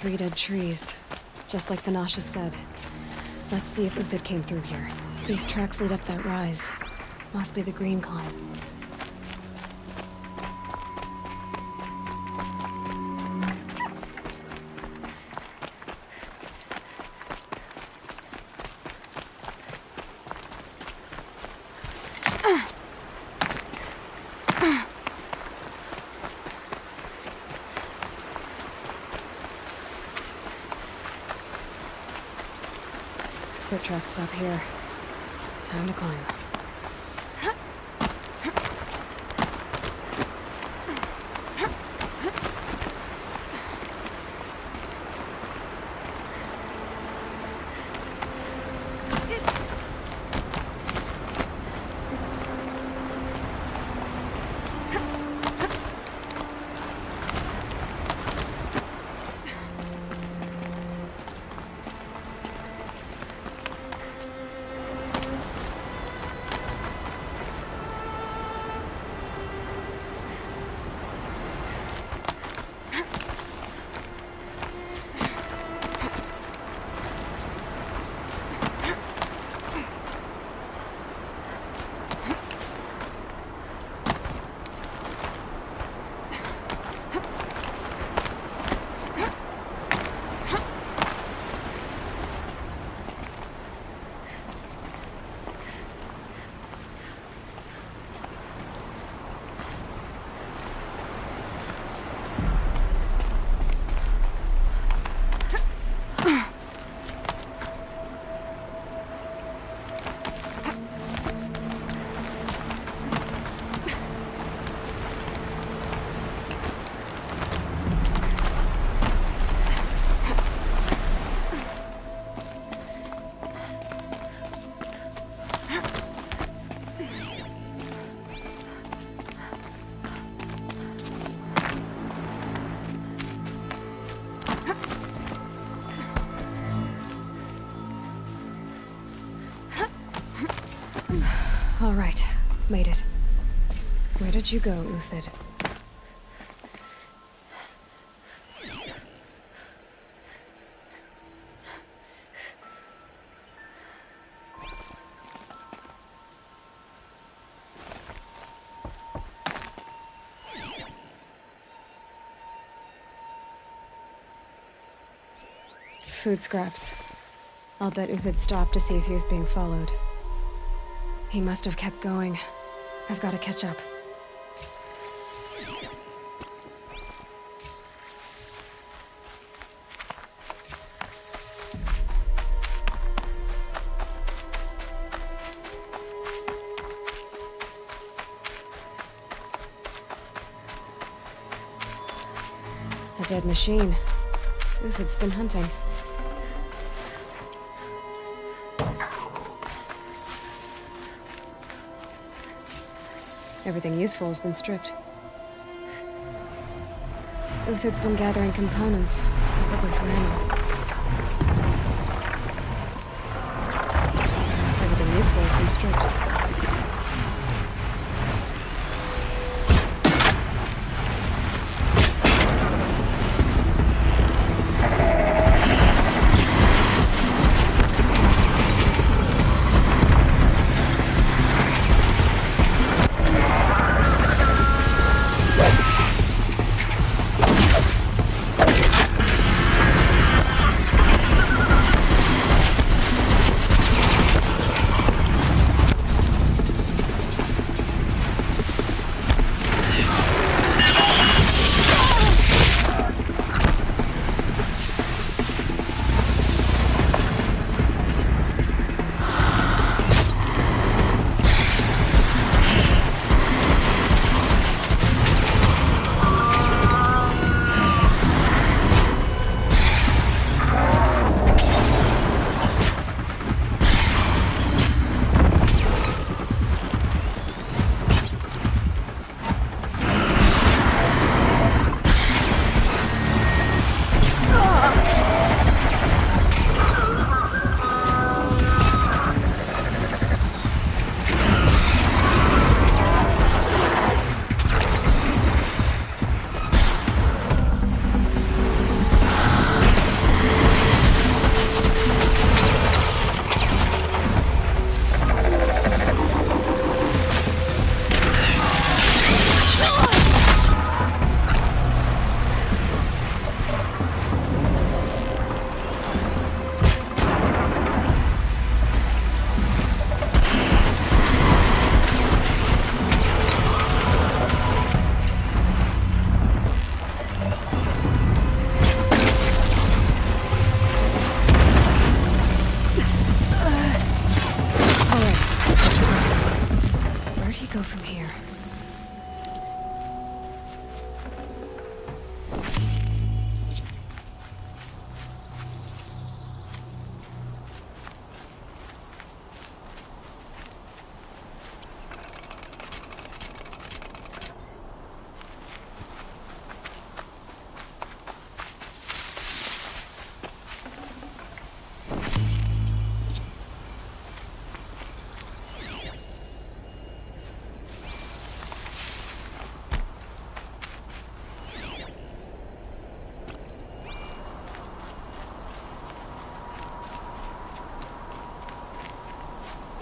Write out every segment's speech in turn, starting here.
3 dead trees. Just like Vanasha said. Let's see if Uthid came through here. These tracks lead up that rise. Must be the green climb. Foot tracks stop here. Time to climb. All right, made it. Where did you go, Uthid? Food scraps. I'll bet Uthid stopped to see if he was being followed. He must have kept going. I've got to catch up. A dead machine. Uthid's been hunting. Everything useful has been stripped. Uthid's been gathering components, probably for ammo. Everything useful has been stripped.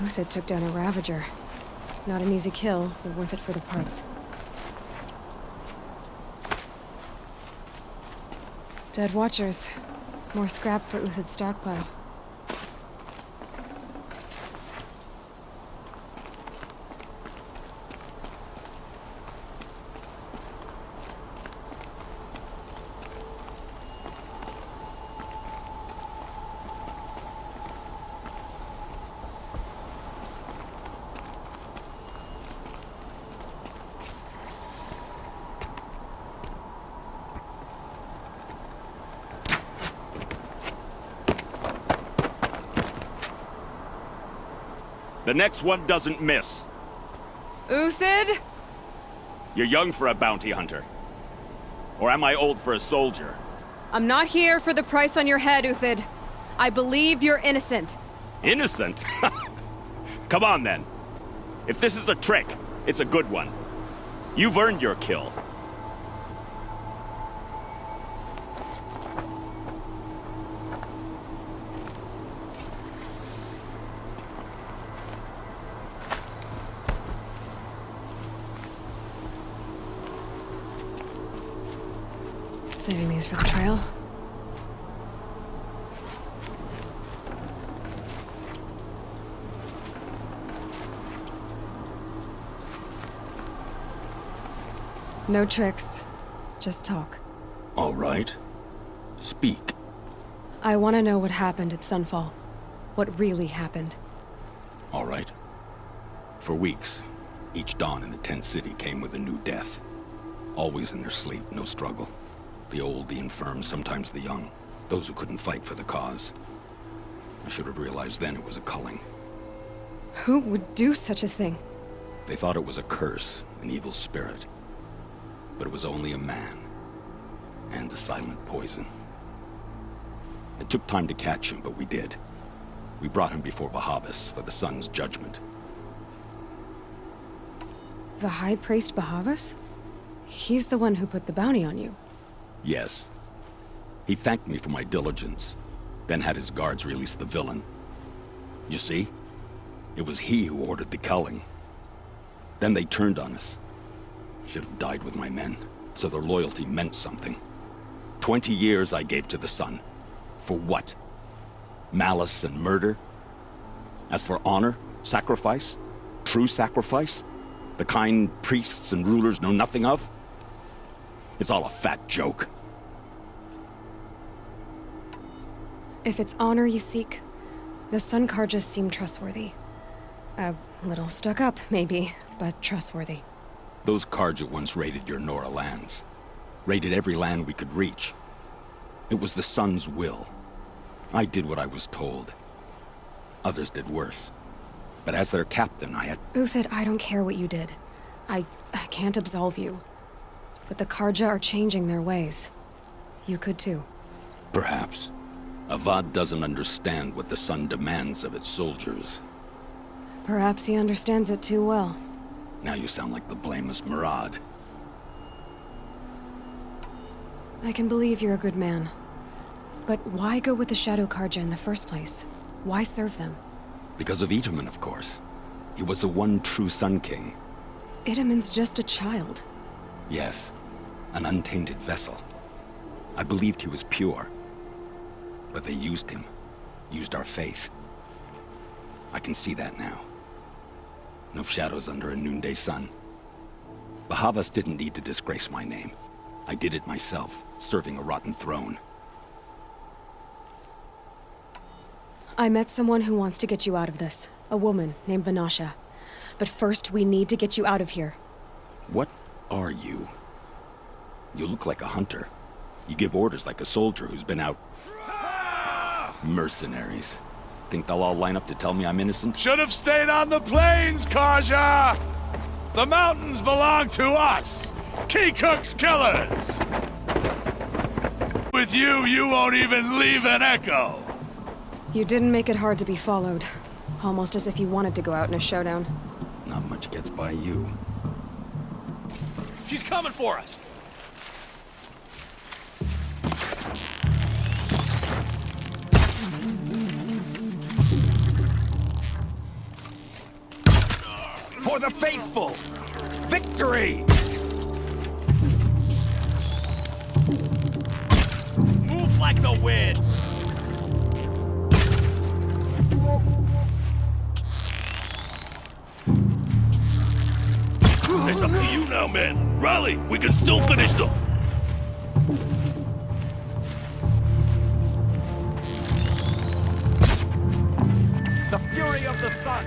Uthid took down a Ravager. Not an easy kill, but worth it for the parts. Dead Watchers. More scrap for Uthid's stockpile. The next one doesn't miss. Uthid? You're young for a bounty hunter. Or am I old for a soldier? I'm not here for the price on your head, Uthid. I believe you're innocent. Innocent? Come on, then. If this is a trick, it's a good one. You've earned your kill. Saving these for the trail. No tricks. Just talk. All right. Speak. I want to know what happened at Sunfall. What really happened. All right. For weeks, each dawn in the tent city came with a new death. Always in their sleep, no struggle. The old, the infirm, sometimes the young. Those who couldn't fight for the cause. I should have realized then it was a culling. Who would do such a thing? They thought it was a curse, an evil spirit. But it was only a man. And a silent poison. It took time to catch him, but we did. We brought him before Bahavas for the sun's judgment. The High Priest Bahavas? He's the one who put the bounty on you. Yes. He thanked me for my diligence, then had his guards release the villain. You see? It was he who ordered the culling. Then they turned on us. Should have died with my men, so their loyalty meant something. 20 years I gave to the sun. For what? Malice and murder? As for honor, sacrifice, true sacrifice, the kind priests and rulers know nothing of? It's all a fat joke. If it's honor you seek, the Sun Karjas seem trustworthy. A little stuck up, maybe, but trustworthy. Those Karja once raided your Nora lands. Raided every land we could reach. It was the Sun's will. I did what I was told. Others did worse. But as their captain, I had... Uthid, I don't care what you did. I can't absolve you. But the Karja are changing their ways. You could too. Perhaps. Avad doesn't understand what the Sun demands of its soldiers. Perhaps he understands it too well. Now you sound like the blameless Murad. I can believe you're a good man. But why go with the Shadow Karja in the first place? Why serve them? Because of Itaman, of course. He was the one true Sun King. Itaman's just a child. Yes. An untainted vessel. I believed he was pure. But they used him. Used our faith. I can see that now. No shadows under a noonday sun. Bahavas didn't need to disgrace my name. I did it myself, serving a rotten throne. I met someone who wants to get you out of this. A woman named Vanasha. But first, we need to get you out of here. What are you? You look like a hunter. You give orders like a soldier who's been out... Mercenaries. Think they'll all line up to tell me I'm innocent? Should have stayed on the plains, Karja! The mountains belong to us! Keycook's killers! With you, you won't even leave an echo! You didn't make it hard to be followed. Almost as if you wanted to go out in a showdown. Not much gets by you. She's coming for us! for the faithful! Victory! Move like the wind! It's up to you now, man. Rally, we can still finish them. The fury of the sun!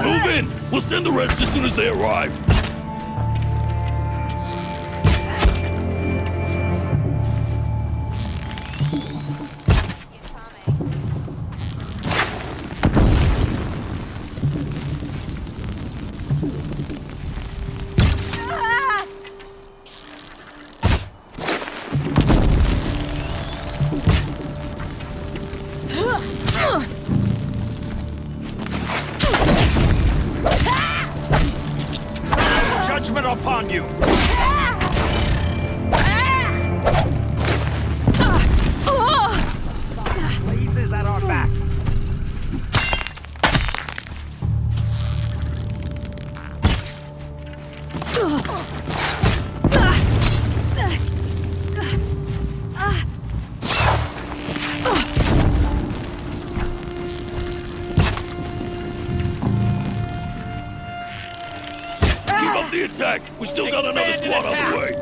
Move in. We'll send the rest as soon as they arrive. Judgment upon you! Blazes at our backs! Keep up the attack. We still got another squad on the way.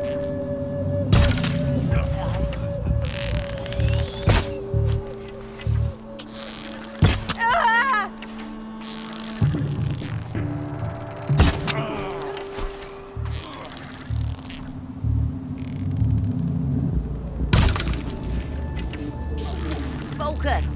Focus.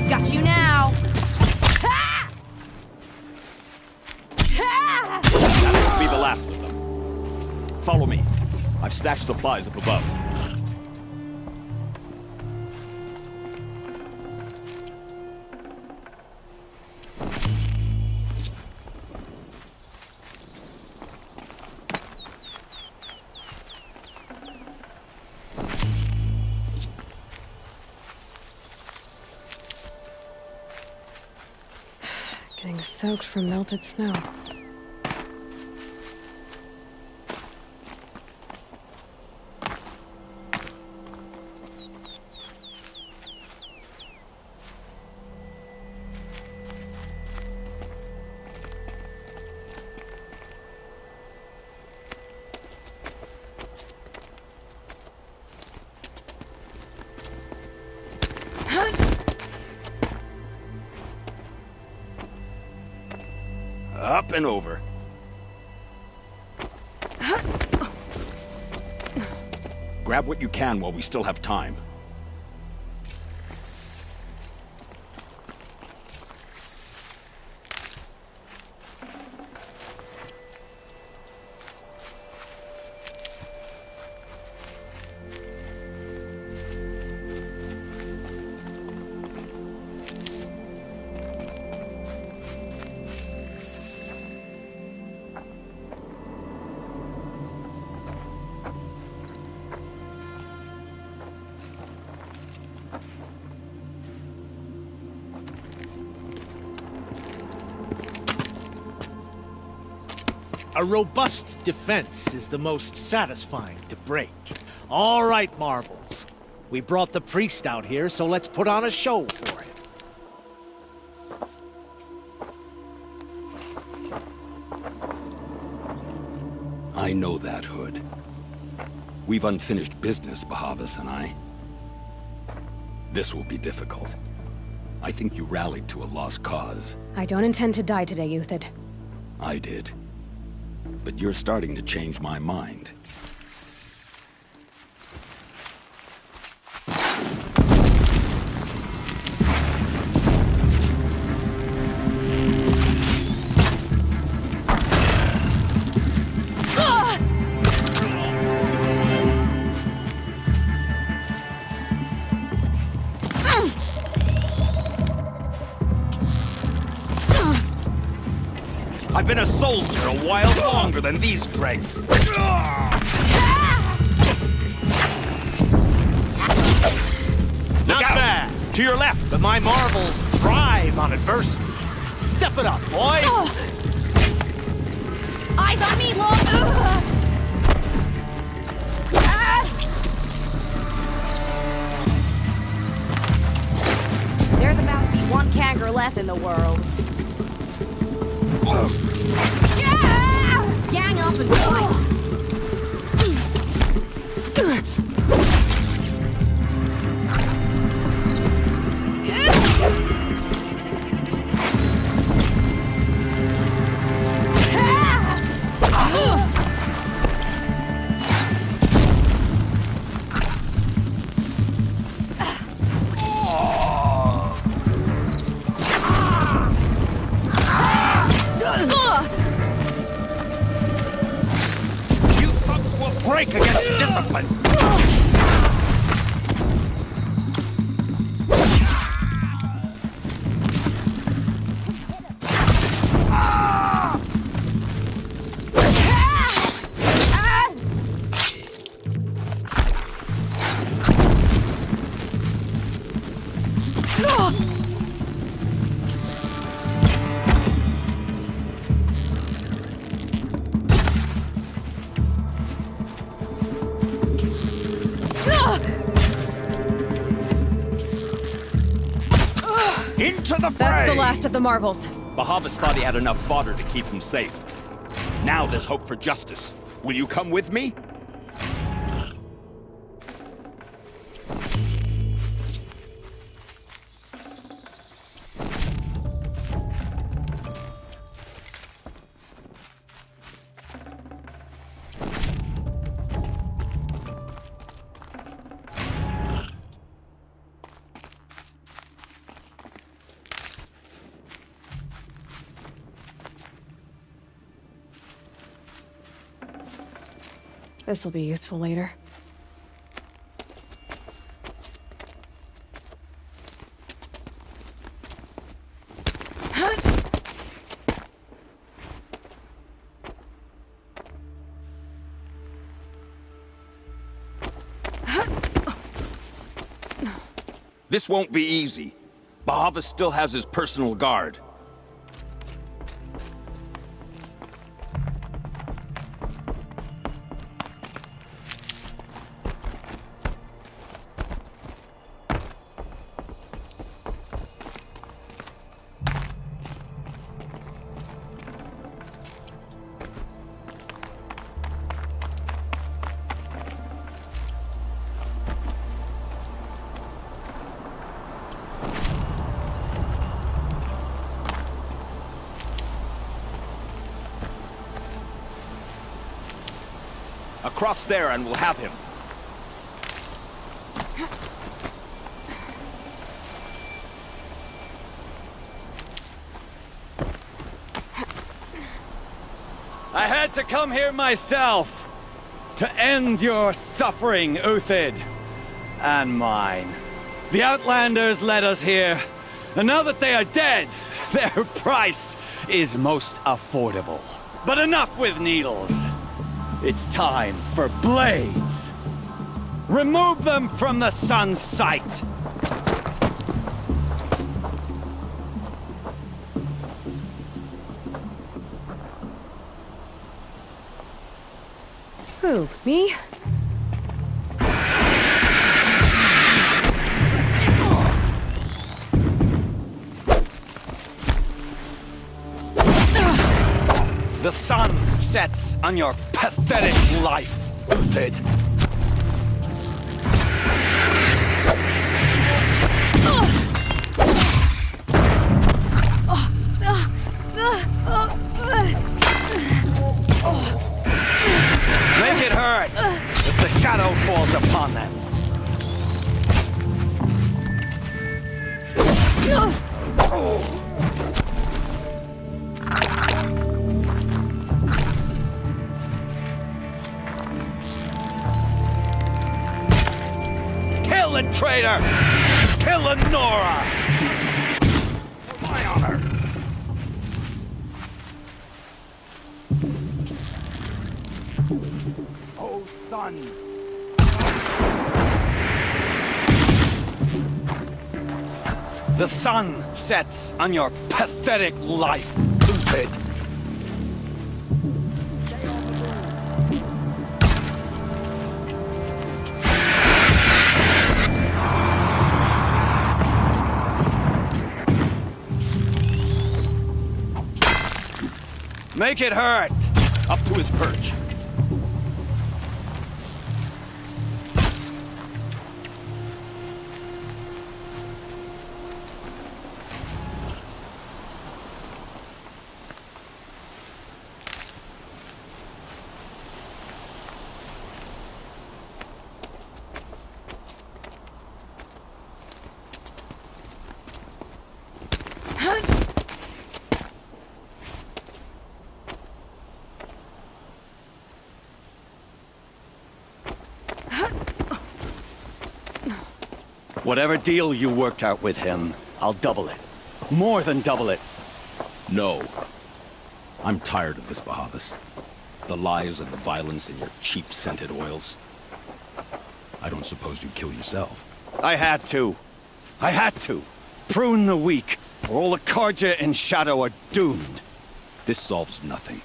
Got you now. That'll be the last of them. Follow me. I've stashed supplies up above. Getting soaked from melted snow. Up and over. Grab what you can while we still have time. A robust defense is the most satisfying to break. All right, Marbles. We brought the priest out here, so let's put on a show for him. I know that, Hood. We've unfinished business, Bahavas and I. This will be difficult. I think you rallied to a lost cause. I don't intend to die today, Euthyd. I did. But you're starting to change my mind. I've been a soldier a while longer than these dregs. Not bad. To your left! But my marvels thrive on adversity. Step it up, boys! Eyes on me, Lord! There's about to be one kangaroo less in the world. Gang up and fight! You thugs will break against discipline! Into the fray! That's the last of the marvels. Bahavas thought he had enough fodder to keep him safe. Now there's hope for justice. Will you come with me? This'll be useful later. This won't be easy. Bahavas still has his personal guard. Across there and we'll have him. I had to come here myself to end your suffering, Uthid, and mine. The Outlanders led us here, and now that they are dead, their price is most affordable. But enough with needles. It's time for blades. Remove them from the sun's sight. Who, me? The sun sets on your pathetic life, Uthid. Make it hurt if the shadow falls upon them. Kill the traitor! kill Lenora! My honor! Oh, son! The sun sets on your pathetic life, Uthid. Make it hurt! Up to his perch. Whatever deal you worked out with him, I'll double it. More than double it. No. I'm tired of this, Bahavas. The lies and the violence and your cheap-scented oils. I don't suppose you'd kill yourself. I had to. I had to. Prune the weak, or all the Karja in Shadow are doomed. This solves nothing.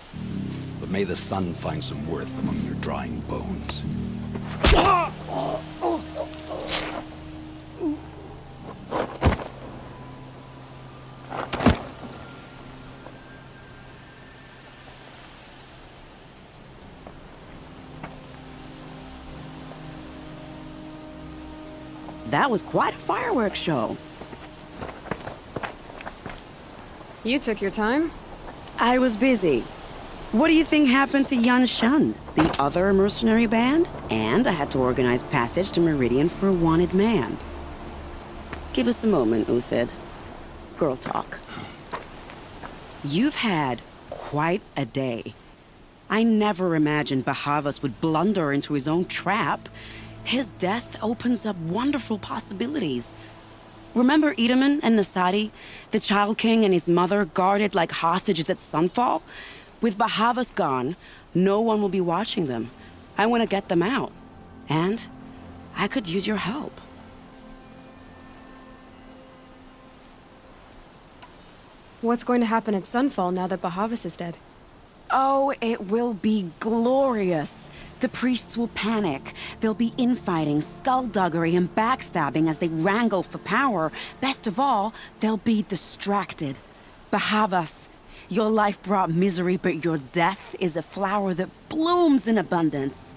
But may the sun find some worth among your drying bones. That was quite a fireworks show. You took your time? I was busy. What do you think happened to Yan Shund, the other mercenary band? And I had to organize passage to Meridian for a wanted man. Give us a moment, Uthid. Girl talk. You've had quite a day. I never imagined Bahavas would blunder into his own trap. His death opens up wonderful possibilities. Remember Edaman and Nasadi, the Child King and his mother guarded like hostages at Sunfall? With Bahavas gone, no one will be watching them. I want to get them out. And I could use your help. What's going to happen at Sunfall now that Bahavas is dead? Oh, it will be glorious. The priests will panic. There'll be infighting, skullduggery, and backstabbing as they wrangle for power. Best of all, they'll be distracted. Bahavas, your life brought misery, but your death is a flower that blooms in abundance.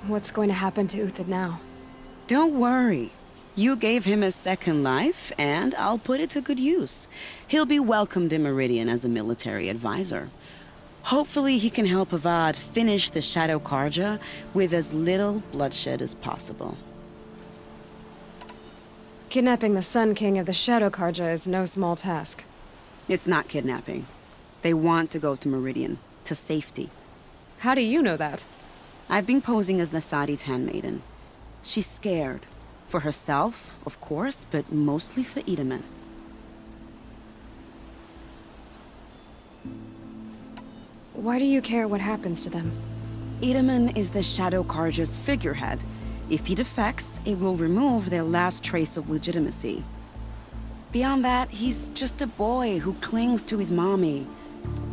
What's going to happen to Uthid now? Don't worry. You gave him a second life, and I'll put it to good use. He'll be welcomed in Meridian as a military advisor. Hopefully he can help Avad finish the Shadow Karja with as little bloodshed as possible. Kidnapping the Sun King of the Shadow Karja is no small task. It's not kidnapping. They want to go to Meridian, to safety. How do you know that? I've been posing as Nasadi's handmaiden. She's scared. For herself, of course, but mostly for Edaman. Why do you care what happens to them? Edaman is the Shadow Karja's figurehead. If he defects, it will remove their last trace of legitimacy. Beyond that, he's just a boy who clings to his mommy.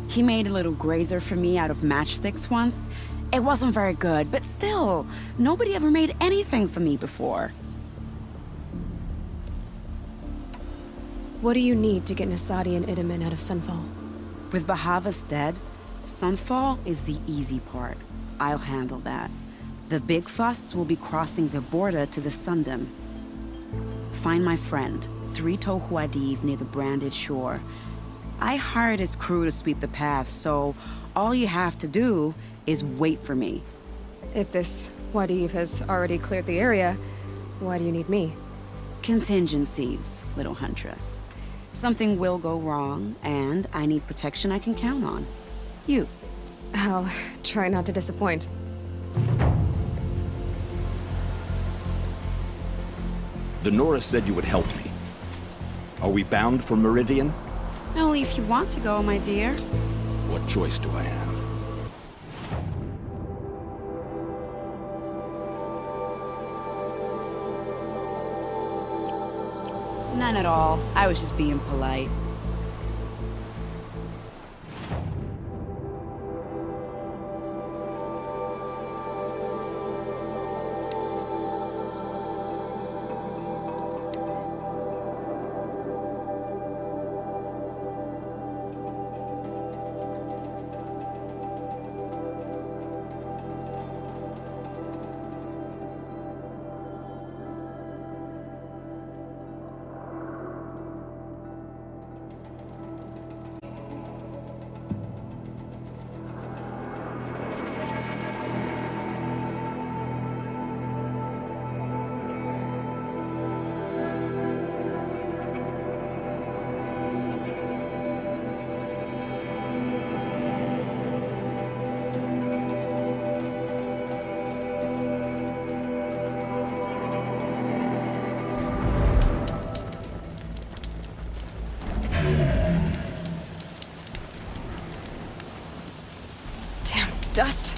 He made a little grazer for me out of matchsticks once. It wasn't very good, but still, nobody ever made anything for me before. What do you need to get Nasadi and Edaman out of Sunfall? With Bahavas dead, Sunfall is the easy part. I'll handle that. The big fuss will be crossing the border to the Sundom. Find my friend, Traitor near the branded shore. I hired his crew to sweep the path, so all you have to do is wait for me. If this Wadiv has already cleared the area, why do you need me? Contingencies, little huntress. Something will go wrong, and I need protection I can count on. You. I'll try not to disappoint. The Nora said you would help me. Are we bound for Meridian? Only if you want to go, my dear. What choice do I have? None at all. I was just being polite. Dust.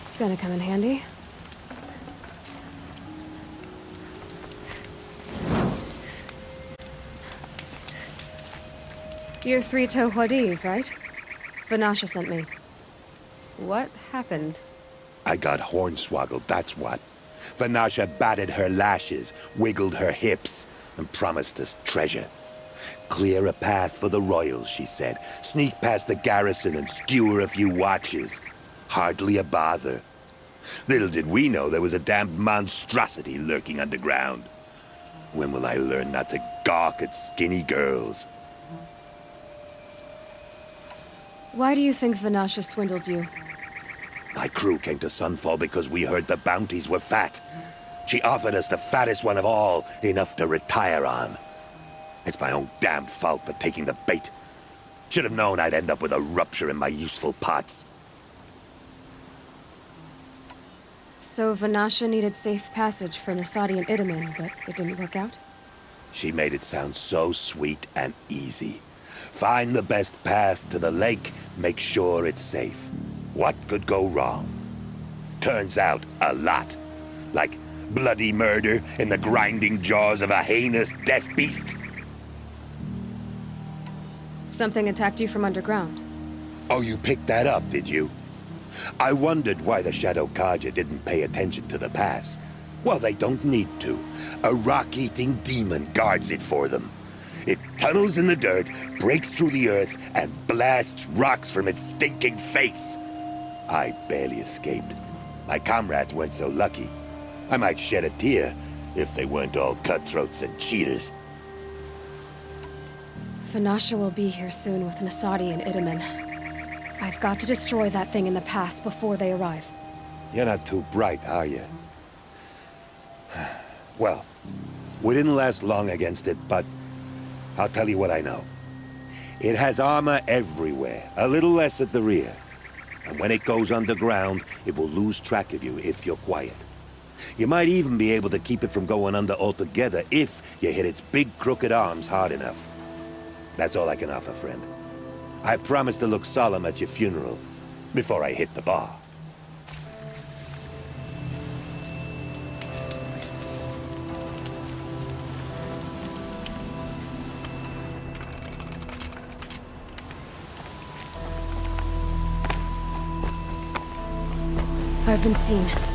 It's gonna come in handy. You're Traitor, right? Vanasha sent me. What happened? I got hornswoggled, that's what. Vanasha batted her lashes, wiggled her hips, and promised us treasure. Clear a path for the royals, she said. Sneak past the garrison and skewer a few watches. Hardly a bother. Little did we know there was a damned monstrosity lurking underground. When will I learn not to gawk at skinny girls? Why do you think Vanasha swindled you? My crew came to Sunfall because we heard the bounties were fat. She offered us the fattest one of all, enough to retire on. It's my own damned fault for taking the bait. Should have known I'd end up with a rupture in my useful parts. So Vanasha needed safe passage for Nasadi and Itamen, but it didn't work out? She made it sound so sweet and easy. Find the best path to the lake, make sure it's safe. What could go wrong? Turns out, a lot. Like bloody murder in the grinding jaws of a heinous death beast. Something attacked you from underground. Oh, you picked that up, did you? I wondered why the Shadow Kaja didn't pay attention to the pass. Well, they don't need to. A rock-eating demon guards it for them. It tunnels in the dirt, breaks through the earth, and blasts rocks from its stinking face. I barely escaped. My comrades weren't so lucky. I might shed a tear if they weren't all cutthroats and cheaters. Vanasha will be here soon with Nasadi and Itamen. I've got to destroy that thing in the pass before they arrive. You're not too bright, are you? Well, we didn't last long against it, but I'll tell you what I know. It has armor everywhere, a little less at the rear. And when it goes underground, it will lose track of you if you're quiet. You might even be able to keep it from going under altogether if you hit its big crooked arms hard enough. That's all I can offer, friend. I promise to look solemn at your funeral before I hit the bar. I've been seen.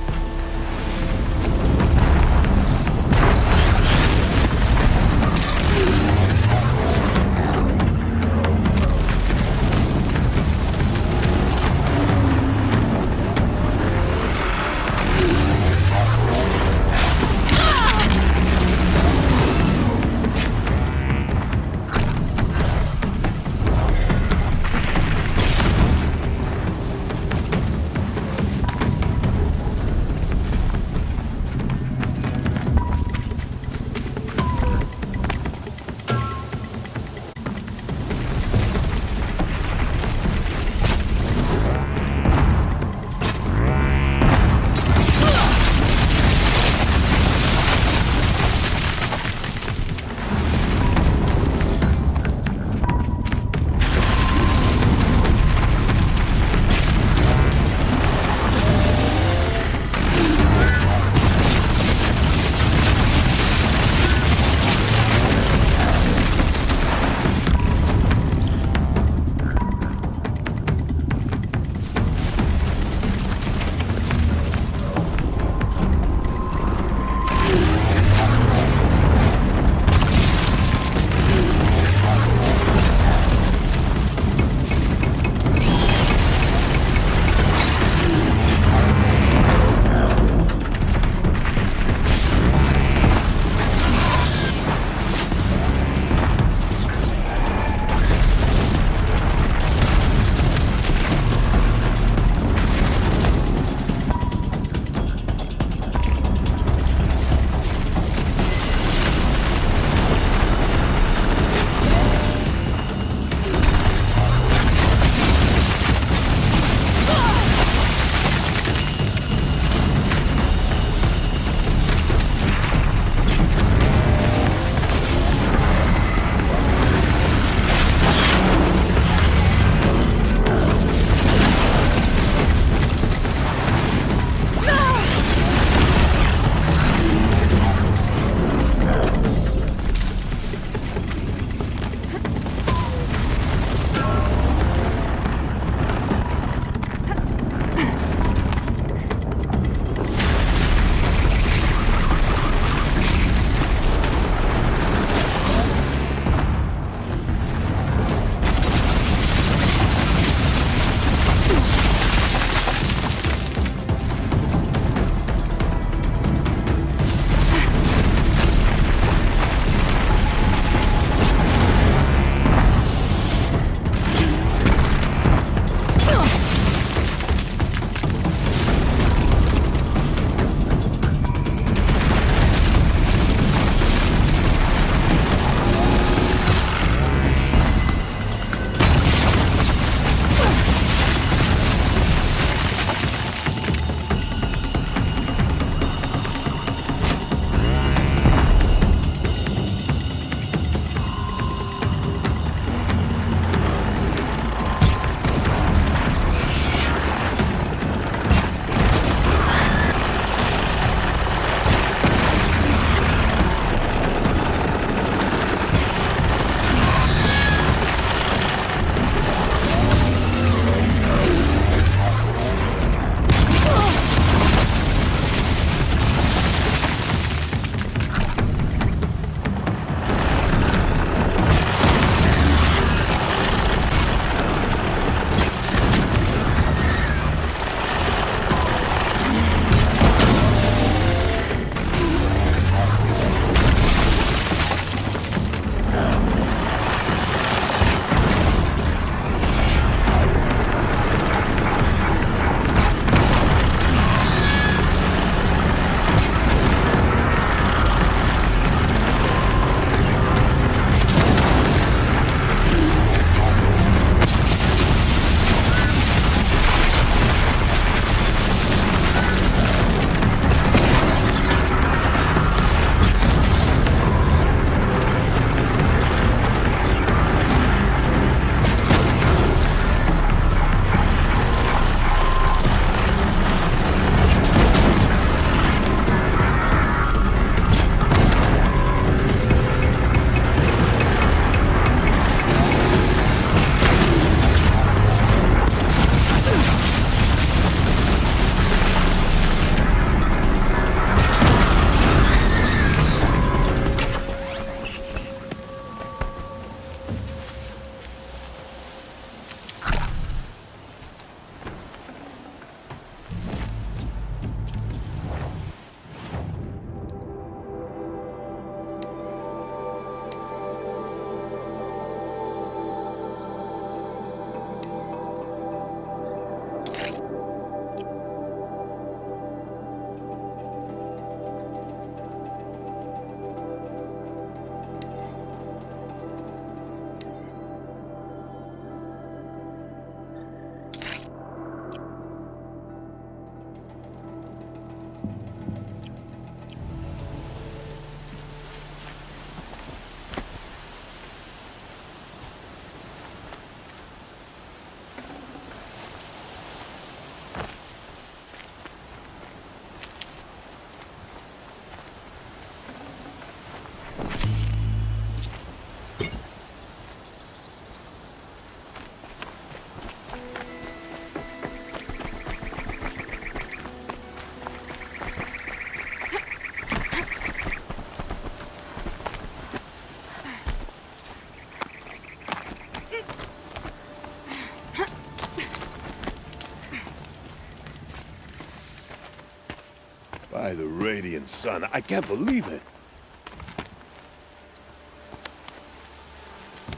By the radiant sun, I can't believe it.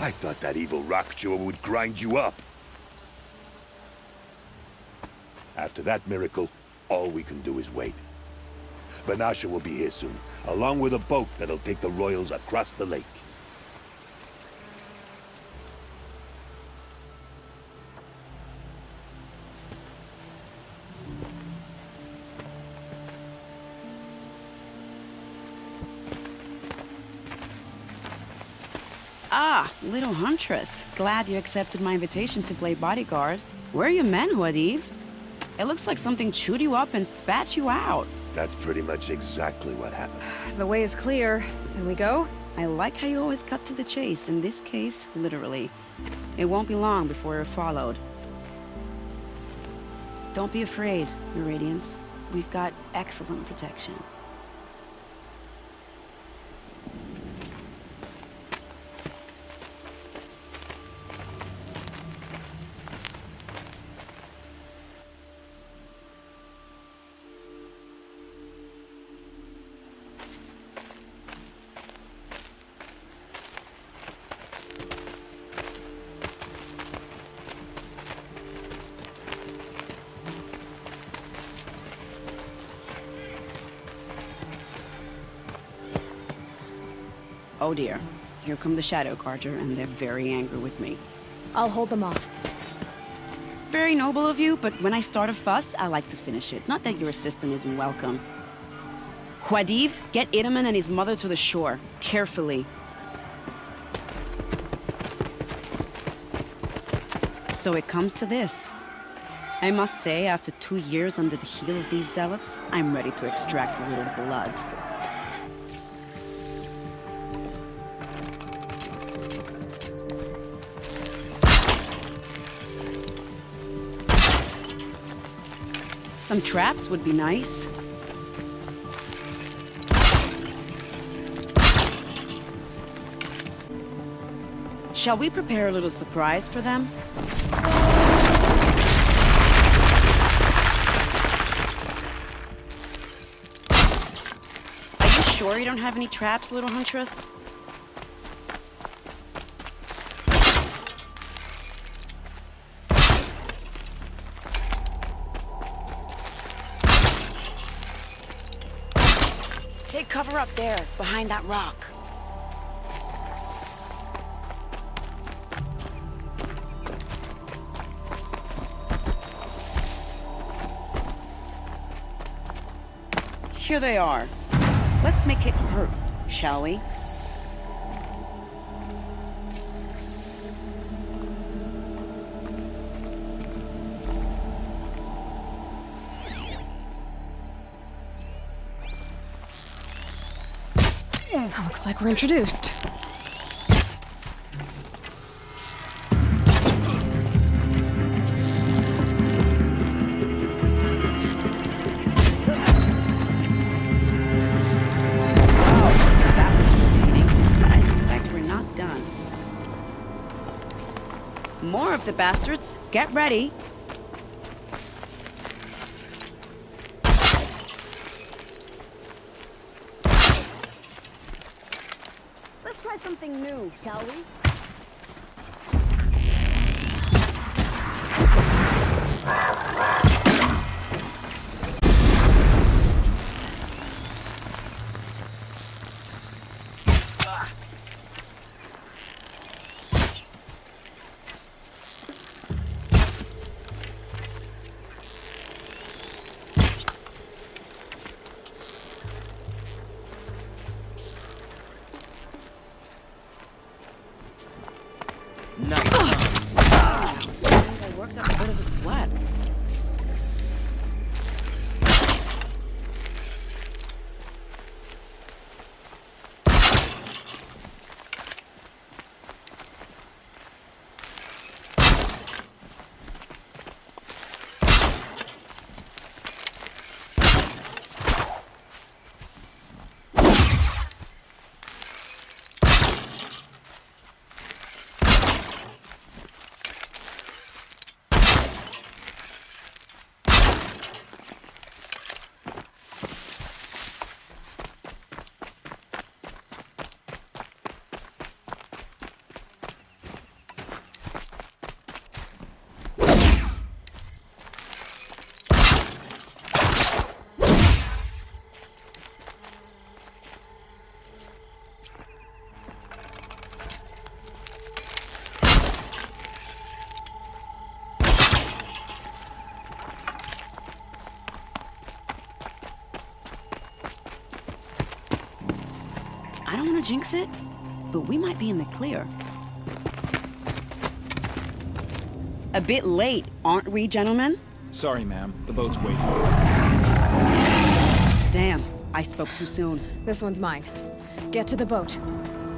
I thought that evil rock jaw would grind you up. After that miracle, all we can do is wait. Vanasha will be here soon, along with a boat that'll take the royals across the lake. Ah, little huntress. Glad you accepted my invitation to play bodyguard. Where are your men, Huadiv? It looks like something chewed you up and spat you out. That's pretty much exactly what happened. The way is clear. Can we go? I like how you always cut to the chase, in this case, literally. It won't be long before you're followed. Don't be afraid, Meridians. We've got excellent protection. Oh dear, here come the Shadow Carter, and they're very angry with me. I'll hold them off. Very noble of you, but when I start a fuss, I like to finish it. Not that your assistant isn't welcome. Huadiv, get Itaman and his mother to the shore. Carefully. So it comes to this. I must say, after 2 years under the heel of these zealots, I'm ready to extract a little blood. Some traps would be nice. Shall we prepare a little surprise for them? Are you sure you don't have any traps, little huntress? Take cover up there, behind that rock. Here they are. Let's make it hurt, shall we? Looks like we're introduced. More of the bastards. Get ready. Let's try something new, shall we? I worked up a bit of a sweat. want to jinx it, but we might be in the clear. A bit late, aren't we, gentlemen? Sorry, ma'am. The boat's waiting. Damn, I spoke too soon. This one's mine. Get to the boat.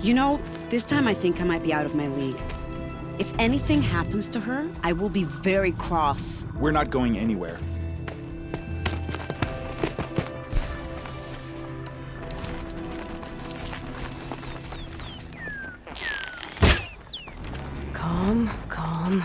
You know, this time I think I might be out of my league. If anything happens to her, I will be very cross. We're not going anywhere. Calm, calm.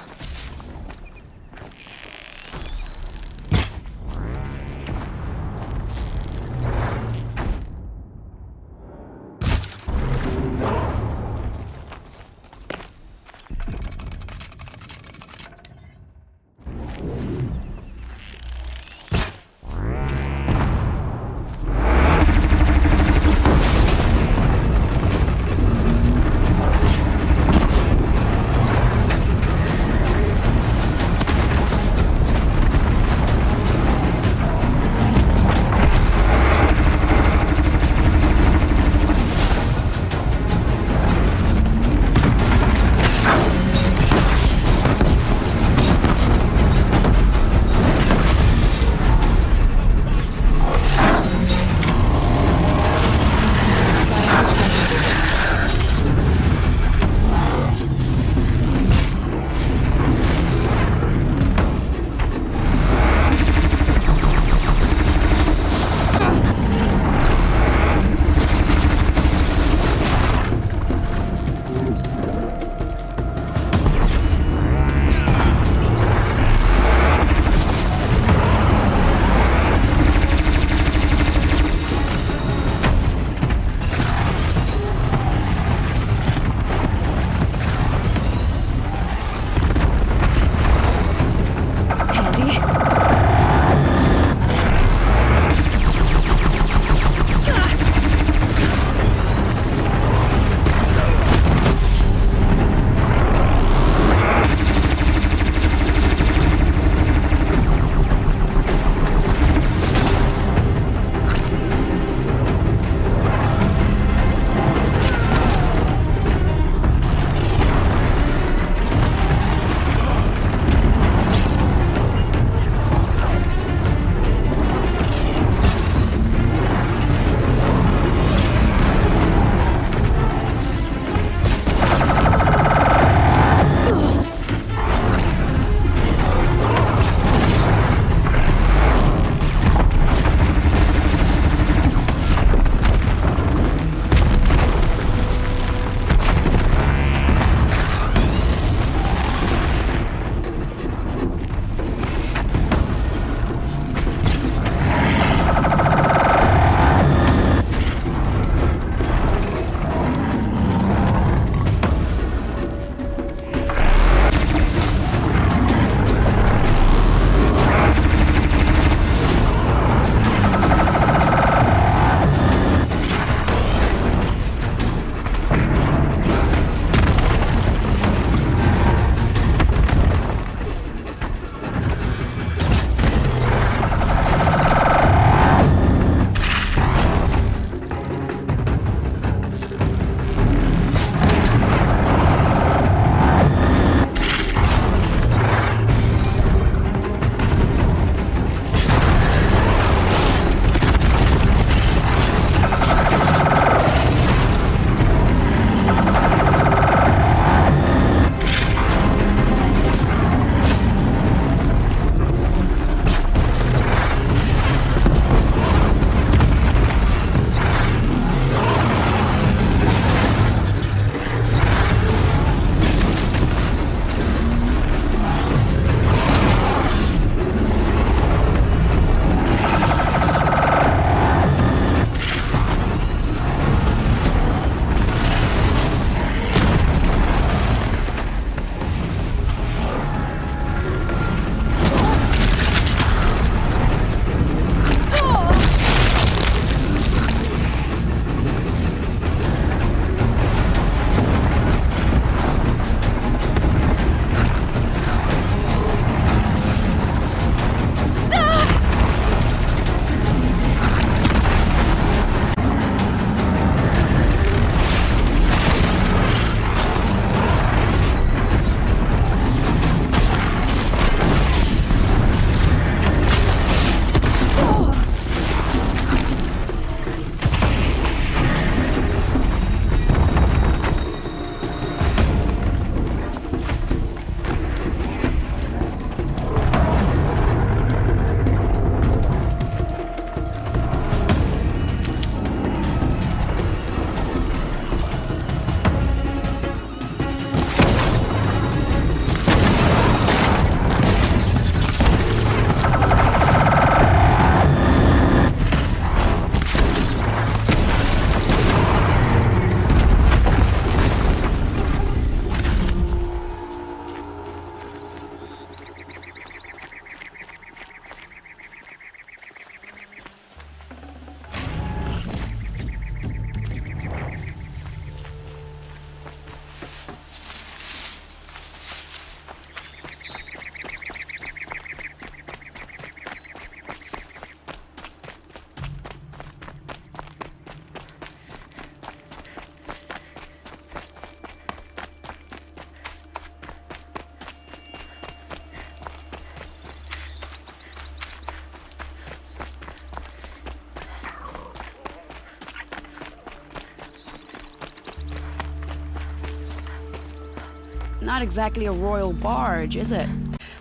Not exactly a royal barge, is it?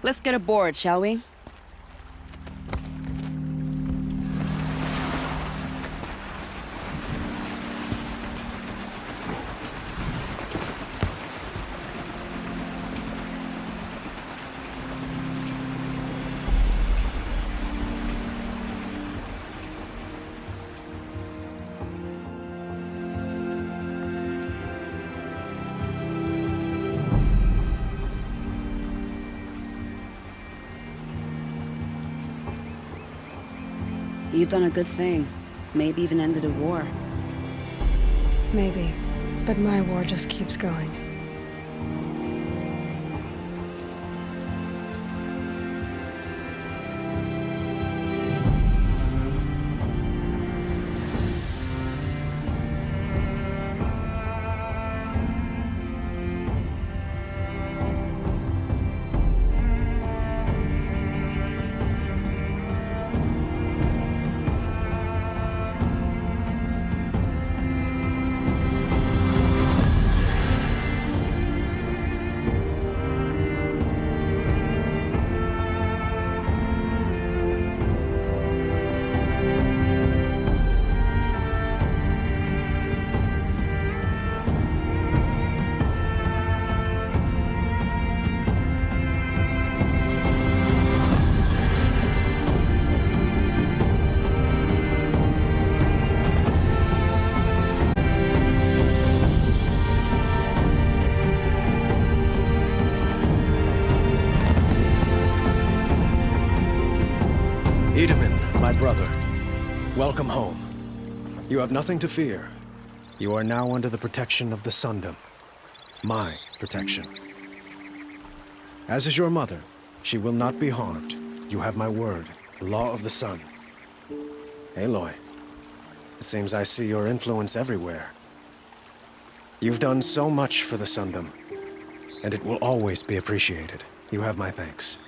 Let's get aboard, shall we? You've done a good thing. Maybe even ended a war. Maybe. But my war just keeps going. Edaman, my brother, welcome home. You have nothing to fear. You are now under the protection of the Sundom. My protection. As is your mother, she will not be harmed. You have my word, the law of the sun. Aloy, it seems I see your influence everywhere. You've done so much for the Sundom, and it will always be appreciated. You have my thanks.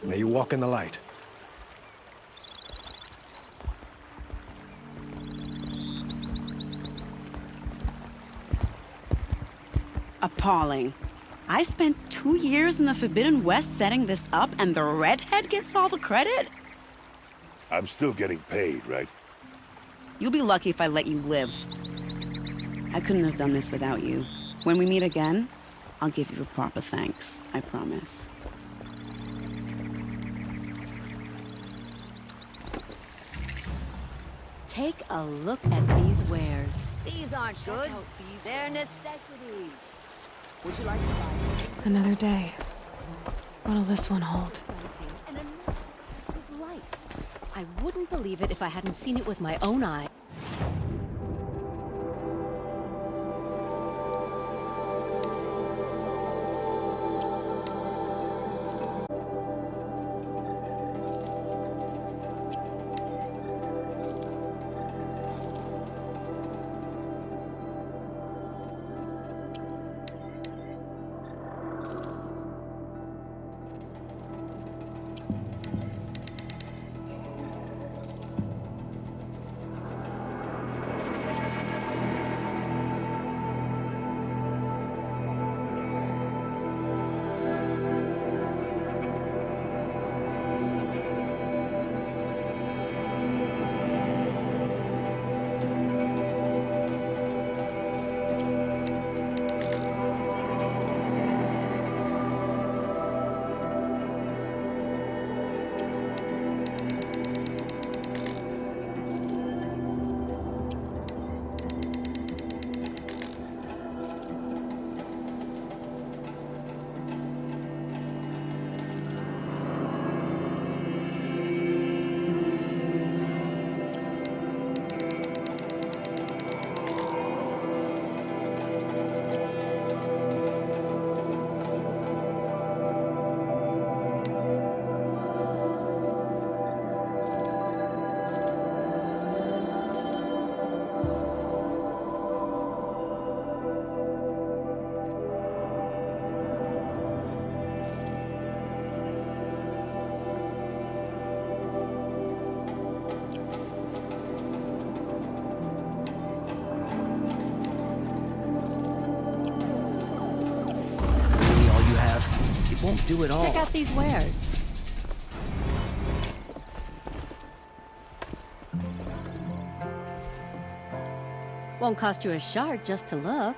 May you walk in the light. Appalling. I spent 2 years in the Forbidden West setting this up, and the redhead gets all the credit? I'm still getting paid, right? You'll be lucky if I let you live. I couldn't have done this without you. When we meet again, I'll give you a proper thanks. I promise. Take a look at these wares. These aren't goods. They're necessities. Would you like to buy Another day. What'll this one hold? and a new life? I wouldn't believe it if I hadn't seen it with my own eyes. won't do it all. Check out these wares. Won't cost you a shard just to look.